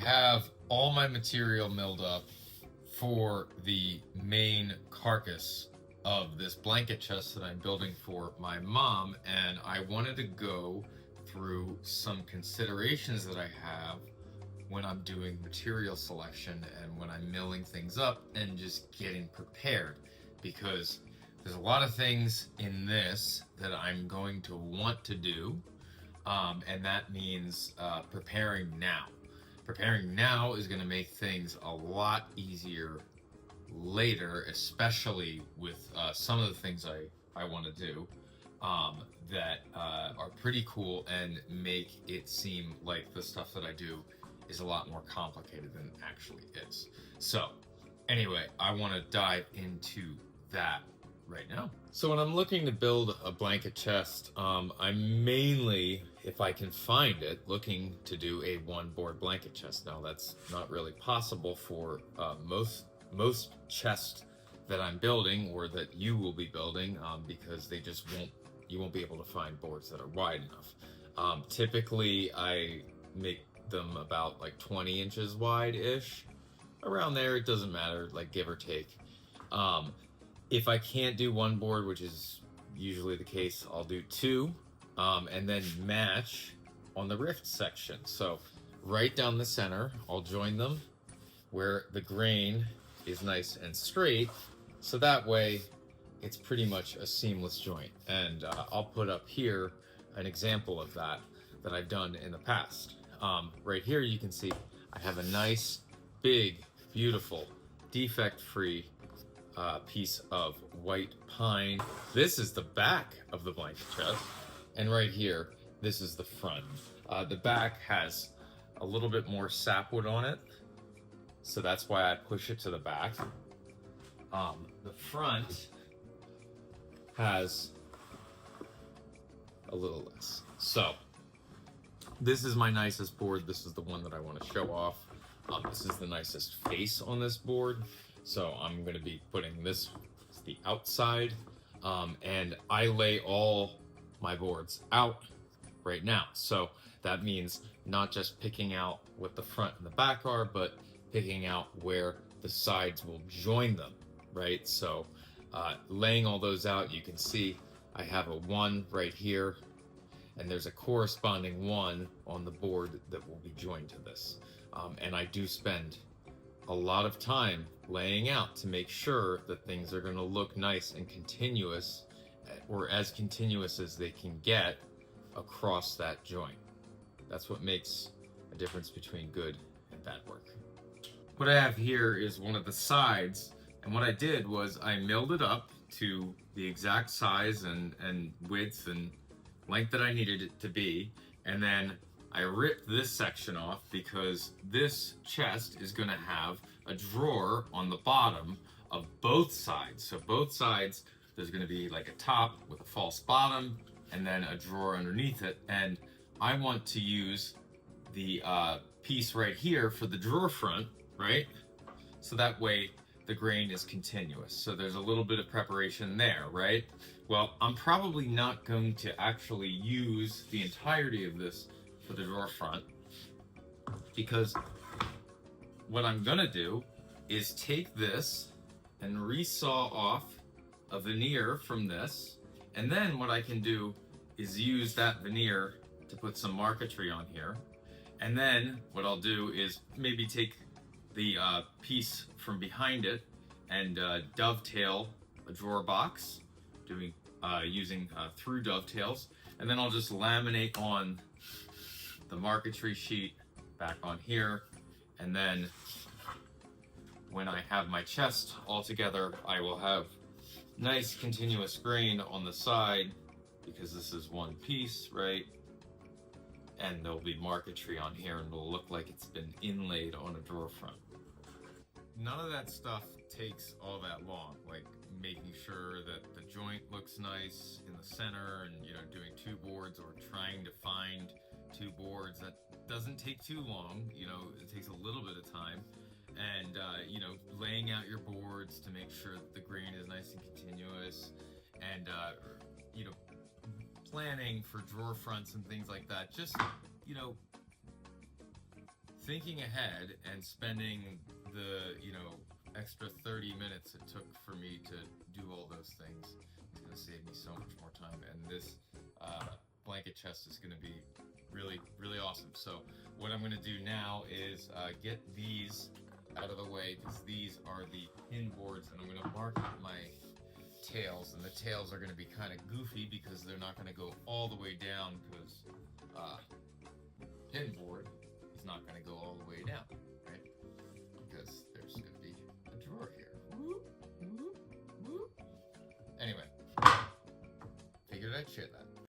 have all my material milled up for the main carcass of this blanket chest that I'm building for my mom, and I wanted to go through some considerations that I have when I'm doing material selection and when I'm milling things up and just getting prepared, because there's a lot of things in this that I'm going to want to do, and that means preparing now. Preparing now is going to make things a lot easier later, especially with some of the things I want to do that are pretty cool and make it seem like the stuff that I do is a lot more complicated than it actually is. So, anyway, I want to dive into that right now. So when I'm looking to build a blanket chest, I'm mainly, if I can find it, looking to do a one board blanket chest. Now that's not really possible for most chests that I'm building or that you will be building, because you won't be able to find boards that are wide enough. Typically I make them about like 20 inches wide-ish. Around there, it doesn't matter, like give or take. If I can't do one board, which is usually the case, I'll do two, and then match on the rift section. So right down the center, I'll join them where the grain is nice and straight, so that way it's pretty much a seamless joint. And I'll put up here an example of that I've done in the past. Right here you can see I have a nice, big, beautiful, defect-free piece of white pine. This is the back of the blanket chest, and right here, this is the front. The back has a little bit more sapwood on it, so that's why I push it to the back. The front has a little less. So this is my nicest board. This is the one that I want to show off. This is the nicest face on this board. So I'm going to be putting this as the outside. And I lay all my boards out right now. So that means not just picking out what the front and the back are, but picking out where the sides will join them, right? So laying all those out, you can see I have a 1 right here, and there's a corresponding 1 on the board that will be joined to this. And I do spend a lot of time laying out to make sure that things are going to look nice and continuous, or as continuous as they can get across that joint. That's what makes a difference between good and bad work. What I have here is one of the sides, and what I did was I milled it up to the exact size and width and length that I needed it to be, and then I ripped this section off because this chest is going to have a drawer on the bottom of both sides. So both sides, there's going to be like a top with a false bottom and then a drawer underneath it, and I want to use the piece right here for the drawer front, right? So that way the grain is continuous. So there's a little bit of preparation there, right? Well, I'm probably not going to actually use the entirety of this for the drawer front, because what I'm gonna do is take this and resaw off a veneer from this, and then what I can do is use that veneer to put some marquetry on here, and then what I'll do is maybe take the piece from behind it and dovetail a drawer box, using through dovetails, and then I'll just laminate on the marquetry sheet back on here, and then when I have my chest all together, I will have nice continuous grain on the side, because this is one piece, right? And there'll be marquetry on here, and it'll look like it's been inlaid on a drawer front. None of that stuff takes all that long, like making sure that the joint looks nice in the center, and doing 2 boards or trying to find 2 boards. That doesn't take too long, it takes a little bit of time. And laying out your boards to make sure that the grain is nice and continuous, and planning for drawer fronts and things like that. Just thinking ahead and spending the, extra 30 minutes it took for me to do all those things is going to save me so much more time. And this blanket chest is going to be really, really awesome. So what I'm going to do now is get these out of the way, because these are the pin boards, and I'm going to mark my tails, and the tails are going to be kind of goofy because they're not going to go all the way down, because pin board is not going to go all the way down, right? Because there's going to be a drawer here. Whoop, whoop, whoop. Anyway, figured I'd share that.